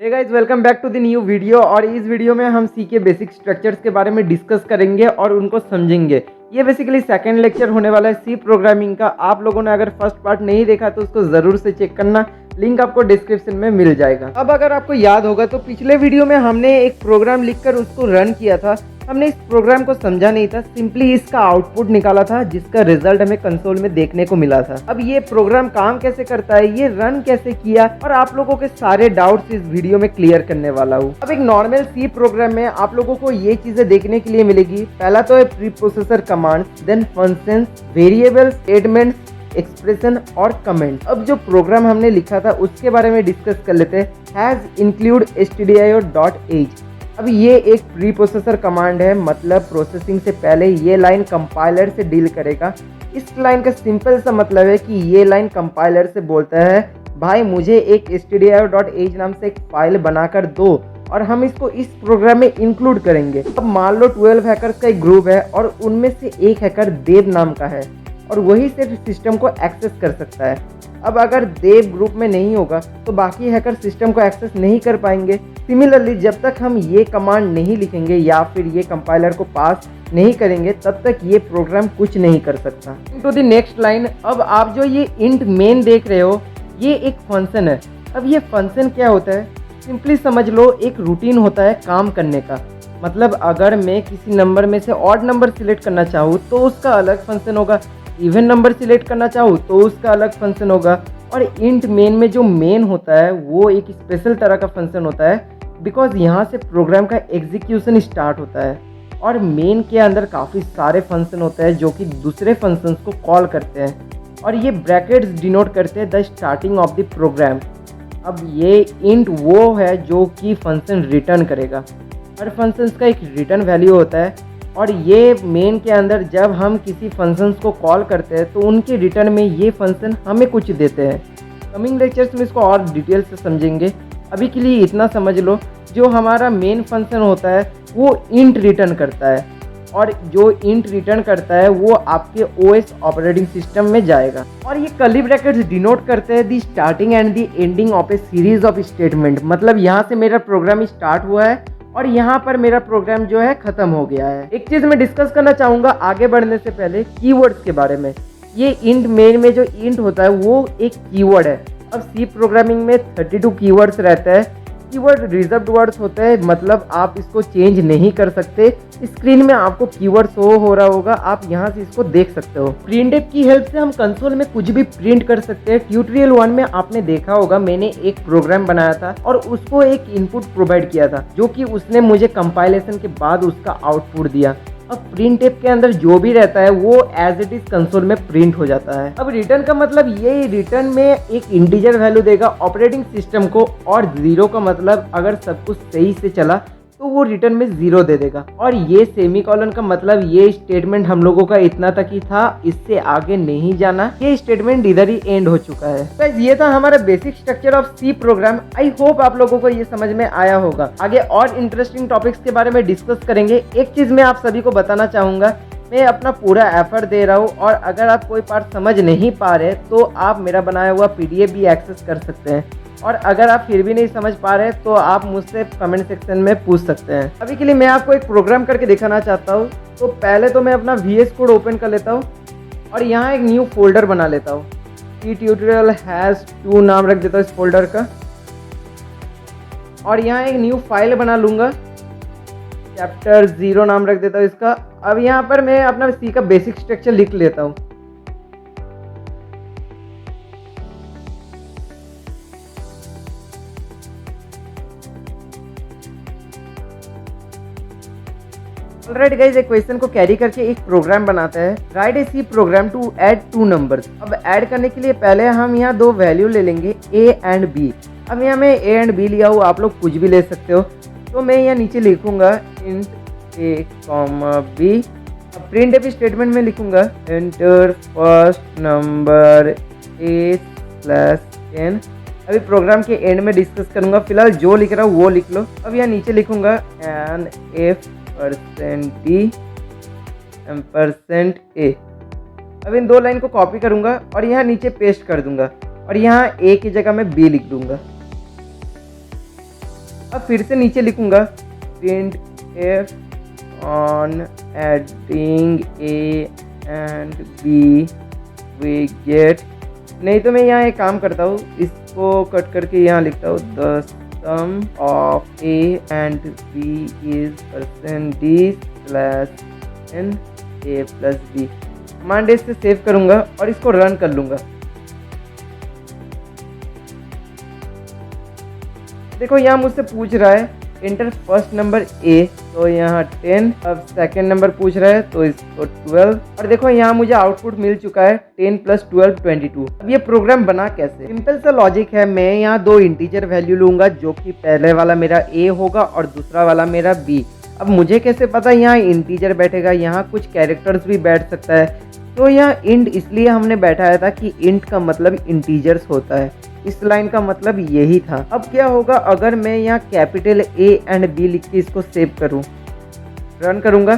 Hey guys, welcome back to the new video. और इस video में हम सी के बेसिक स्ट्रक्चर्स के बारे में डिस्कस करेंगे और उनको समझेंगे। ये बेसिकली सेकंड लेक्चर होने वाला है सी प्रोग्रामिंग का। आप लोगों ने अगर फर्स्ट पार्ट नहीं देखा तो उसको ज़रूर से चेक करना, लिंक आपको डिस्क्रिप्शन में मिल जाएगा। अब अगर आपको याद होगा तो पिछले वीडियो में हमने एक प्रोग्राम लिखकर उसको रन किया था। हमने इस प्रोग्राम को समझा नहीं था, सिंपली इसका आउटपुट निकाला था जिसका रिजल्ट हमें कंसोल में देखने को मिला था। अब ये प्रोग्राम काम कैसे करता है, ये रन कैसे किया, और आप लोगों के सारे डाउट्स इस वीडियो में क्लियर करने वाला हूँ। अब एक नॉर्मल सी प्रोग्राम में आप लोगों को ये चीजें देखने के लिए मिलेगी। पहला तो है pre processor command, then functions, variable, statements, expression और कमेंट। अब जो प्रोग्राम हमने लिखा था उसके बारे में डिस्कस कर लेते हैं। Has include stdio.h। अब ये एक प्री प्रोसेसर कमांड है, मतलब प्रोसेसिंग से पहले ये लाइन कंपाइलर से डील करेगा। इस लाइन का सिंपल सा मतलब है कि ये लाइन कंपाइलर से बोलता है भाई मुझे एक stdio.h नाम से एक फाइल बनाकर दो और हम इसको इस प्रोग्राम में इंक्लूड करेंगे। अब मान लो 12 हैकर्स का एक ग्रुप है और उनमें से एक हैकर देव नाम का है और वही सिर्फ सिस्टम को एक्सेस कर सकता है। अब अगर देव ग्रुप में नहीं होगा तो बाकी हैकर सिस्टम को एक्सेस नहीं कर पाएंगे। सिमिलरली जब तक हम ये कमांड नहीं लिखेंगे या फिर ये कंपाइलर को पास नहीं करेंगे तब तक ये प्रोग्राम कुछ नहीं कर सकता। To the next line. अब आप जो ये इंट मेन देख रहे हो ये एक फंक्शन है। अब ये फंक्शन क्या होता है, सिंपली समझ लो एक रूटीन होता है काम करने का। मतलब अगर मैं किसी नंबर में से ऑड नंबर सिलेक्ट करना चाहूँ तो उसका अलग फंक्शन होगा, इवन नंबर सिलेक्ट करना चाहूँ तो उसका अलग फंक्शन होगा। और इंट मेन में जो मेन होता है वो एक स्पेशल तरह का फंक्शन होता है, बिकॉज यहाँ से प्रोग्राम का एग्जीक्यूशन स्टार्ट होता है। और मेन के अंदर काफ़ी सारे फंक्शन होते हैं जो कि दूसरे फंक्शंस को कॉल करते हैं और ये ब्रैकेट्स डिनोट करते हैं the starting of the program. अब ये इंट वो है जो कि फंक्शन रिटर्न करेगा। हर फंक्शंस का एक रिटर्न वैल्यू होता है और ये मेन के अंदर जब हम किसी फंक्शंस को कॉल करते हैं तो उनके रिटर्न में ये फंक्शन हमें कुछ देते हैं। कमिंग लेक्चर्स में इसको और डिटेल से समझेंगे। अभी के लिए इतना समझ लो, जो हमारा मेन फंक्शन होता है वो इंट रिटर्न करता है और जो इंट रिटर्न करता है वो आपके ओएस ऑपरेटिंग सिस्टम में जाएगा। और ये कर्ली ब्रैकेट्स डिनोट करते हैं the starting and the ending of a series of statement. मतलब यहाँ से मेरा प्रोग्राम स्टार्ट हुआ है और यहाँ पर मेरा प्रोग्राम जो है खत्म हो गया है। एक चीज मैं डिस्कस करना चाहूंगा आगे बढ़ने से पहले, कीवर्ड्स के बारे में। ये इंट मेन में जो इंट होता है वो एक कीवर्ड है। अब सी प्रोग्रामिंग में 32 कीवर्ड्स रहते हैं। कीवर्ड रिजर्व्ड वर्ड्स होते हैं, मतलब आप इसको चेंज नहीं कर सकते। स्क्रीन में आपको कीवर्ड शो हो रहा होगा, आप यहाँ से इसको देख सकते हो। प्रिंटफ की हेल्प से हम कंसोल में कुछ भी प्रिंट कर सकते हैं। ट्यूटोरियल 1 में आपने देखा होगा मैंने एक प्रोग्राम बनाया था और उसको एक इनपुट प्रोवाइड किया था जो कि उसने मुझे कंपाइलेशन के बाद उसका आउटपुट दिया। अब प्रिंटफ के अंदर जो भी रहता है वो एज इट इज कंसोल में प्रिंट हो जाता है। अब रिटर्न का मतलब ये रिटर्न में एक इंटीजर वैल्यू देगा ऑपरेटिंग सिस्टम को, और जीरो का मतलब अगर सब कुछ सही से चला तो वो रिटर्न में 0 दे देगा। और ये सेमीकोलन का मतलब ये स्टेटमेंट हम लोगों का इतना तक ही था, इससे आगे नहीं जाना। ये स्टेटमेंट इधर ही एंड हो चुका है। गाइस ये था हमारा basic structure of C program. I hope आप लोगों को ये समझ में आया होगा। आगे और इंटरेस्टिंग टॉपिक्स के बारे में डिस्कस करेंगे। एक चीज मैं आप सभी को बताना चाहूंगा, मैं अपना पूरा एफर्ट दे रहा हूँ और अगर आप कोई पार्ट समझ नहीं पा रहे तो आप मेरा बनाया हुआ PDF भी एक्सेस कर सकते हैं। और अगर आप फिर भी नहीं समझ पा रहे तो आप मुझसे कमेंट सेक्शन में पूछ सकते हैं। अभी के लिए मैं आपको एक प्रोग्राम करके दिखाना चाहता हूँ। तो पहले तो मैं अपना VS कोड ओपन कर लेता हूँ और यहाँ एक न्यू फोल्डर बना लेता हूँ। सी ट्यूटोरियल हैज़ 2 नाम रख देता हूँ इस फोल्डर का और यहाँ एक न्यू फाइल बना लूँगा, चैप्टर 0 नाम रख देता हूँ इसका। अब यहाँ पर मैं अपना सी का बेसिक स्ट्रक्चर लिख लेता हूँ। ऑलराइट गाइस, एक क्वेश्चन को कैरी करके एक प्रोग्राम बनाता है। Write a C program to add 2 numbers. अब ऐड करने के लिए पहले हम यहाँ 2 वैल्यू ले लेंगे A एंड B। अब यहाँ मैं A एंड B लिया हूँ, आप लोग कुछ भी ले सकते हो। तो मैं यहाँ नीचे लिखूंगा इंट A, B। अब प्रिंटफ स्टेटमेंट में लिखूंगा एंटर फर्स्ट नंबर A/n। अभी प्रोग्राम के एंड में डिस्कस करूंगा, फिलहाल जो लिख रहा हूँ वो लिख लो। अब यहाँ नीचे लिखूंगा एन F%D %A। अब इन 2 लाइन को कॉपी करूंगा और यहाँ नीचे पेस्ट कर दूंगा और यहाँ A की जगह मैं B लिख दूंगा। अब फिर से नीचे लिखूंगा print f on adding a and b we get, नहीं तो मैं यहाँ एक काम करता हूँ, इसको कट करके यहाँ लिखता हूँ the sum of a and b is percent d slash n a plus b. Command से सेव करूँगा और इसको रन कर लूँगा। देखो यहाँ मुझसे पूछ रहा है इंटर फर्स्ट नंबर ए, तो यहाँ 10। अब सेकंड नंबर पूछ रहा है तो इसको 12। और देखो यहाँ मुझे आउटपुट मिल चुका है 10 + 12 22। अब ये प्रोग्राम बना कैसे? सिंपल सा लॉजिक है, मैं यहाँ दो इंटीजर वैल्यू लूंगा जो कि पहले वाला मेरा ए होगा और दूसरा वाला मेरा बी। अब मुझे कैसे पता यहाँ इंटीजर बैठेगा? यहाँ कुछ कैरेक्टर्स भी बैठ सकता है, तो यहाँ इंट इसलिए हमने बैठाया था कि इंट का मतलब इंटीजर्स होता है। इस लाइन का मतलब यही था। अब क्या होगा अगर मैं यहाँ कैपिटल ए एंड बी लिख के इसको सेव करूँ, रन करूँगा,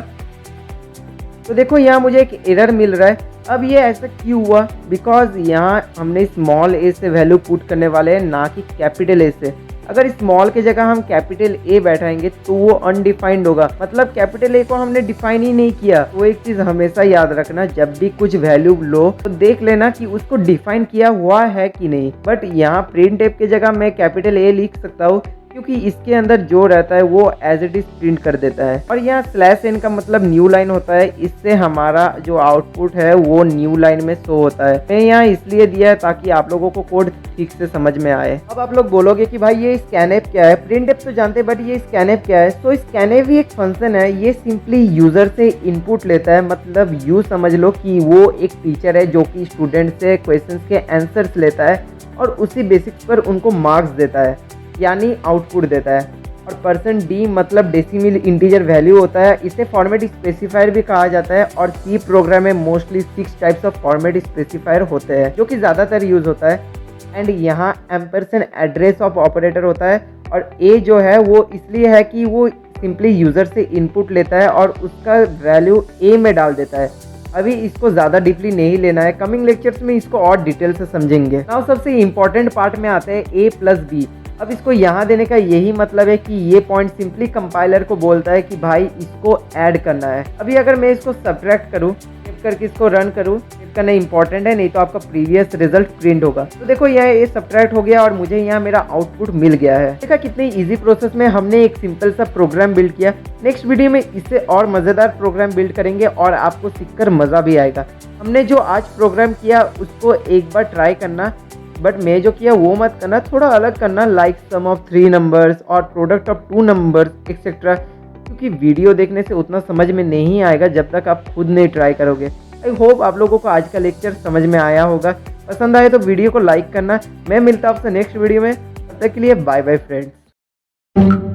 तो देखो यहाँ मुझे एक एरर मिल रहा है। अब ये ऐसा क्यों हुआ? बिकॉज यहाँ हमने स्मॉल ए से वैल्यू पुट करने वाले हैं, ना कि कैपिटल ए से। अगर स्मॉल की जगह हम कैपिटल ए बैठाएंगे तो वो अनडिफाइंड होगा, मतलब कैपिटल ए को हमने डिफाइन ही नहीं किया। तो एक चीज़ हमेशा याद रखना, जब भी कुछ वैल्यू लो तो देख लेना कि उसको डिफाइन किया हुआ है कि नहीं। बट यहाँ प्रिंट एफ की जगह मैं कैपिटल ए लिख सकता हूँ, क्योंकि इसके अंदर जो रहता है वो एज इट इज प्रिंट कर देता है। और यहाँ स्लैश एन का मतलब न्यू लाइन होता है, इससे हमारा जो आउटपुट है वो न्यू लाइन में शो होता है। मैं यहाँ इसलिए दिया है ताकि आप लोगों को कोड ठीक से समझ में आए। अब आप लोग बोलोगे कि भाई ये स्कैनएफ क्या है? प्रिंट एफ तो जानते हैं, बट ये स्कैनएफ क्या है? तो स्कैनएफ भी एक फंक्शन है, ये सिंपली यूजर से इनपुट लेता है। मतलब यू समझ लो कि वो एक टीचर है जो कि स्टूडेंट से क्वेश्चन के आंसर्स लेता है और उसी बेसिक्स पर उनको मार्क्स देता है, यानी आउटपुट देता है। और परसेंट डी मतलब डेसिमल इंटीजर वैल्यू होता है, इसे फॉर्मेट स्पेसिफायर भी कहा जाता है। और सी प्रोग्राम में mostly 6 types of format specifier होते हैं जो कि ज़्यादातर यूज होता है। एंड यहाँ एम्परसेंड एड्रेस ऑफ ऑपरेटर होता है। और ए जो है वो इसलिए है कि वो सिंपली यूज़र से इनपुट लेता है और उसका वैल्यू ए में डाल देता है। अभी इसको ज़्यादा डीपली नहीं लेना है, कमिंग लेक्चर्स में इसको और डिटेल से समझेंगे। नाउ सबसे इंपॉर्टेंट पार्ट में आते हैं ए प्लस बी। अब इसको यहाँ देने का यही मतलब है कि ये पॉइंट सिंपली कंपाइलर को बोलता है कि भाई इसको ऐड करना है। अभी अगर मैं इसको सब्ट्रैक्ट करूँ, सेव करके इसको रन करूँ, सेव करना इंपॉर्टेंट है, नहीं तो आपका प्रीवियस रिजल्ट प्रिंट होगा। तो देखो ये सब्ट्रैक्ट हो गया और मुझे यहाँ मेरा आउटपुट मिल गया है। देखा कितनी ईजी प्रोसेस में हमने एक सिंपल सा प्रोग्राम बिल्ड किया। नेक्स्ट वीडियो में इससे और मज़ेदार प्रोग्राम बिल्ड करेंगे और आपको सीखकर मज़ा भी आएगा। हमने जो आज प्रोग्राम किया उसको एक बार ट्राई करना, बट मैं जो किया वो मत करना, थोड़ा अलग करना, लाइक सम ऑफ 3 नंबर्स और प्रोडक्ट ऑफ 2 नंबर्स एक्सेट्रा, क्योंकि वीडियो देखने से उतना समझ में नहीं आएगा जब तक आप खुद नहीं ट्राई करोगे। आई होप आप लोगों को आज का लेक्चर समझ में आया होगा। पसंद आए तो वीडियो को लाइक करना। मैं मिलता हूँ आपसे नेक्स्ट वीडियो में, तब तक के लिए बाय बाय फ्रेंड्स।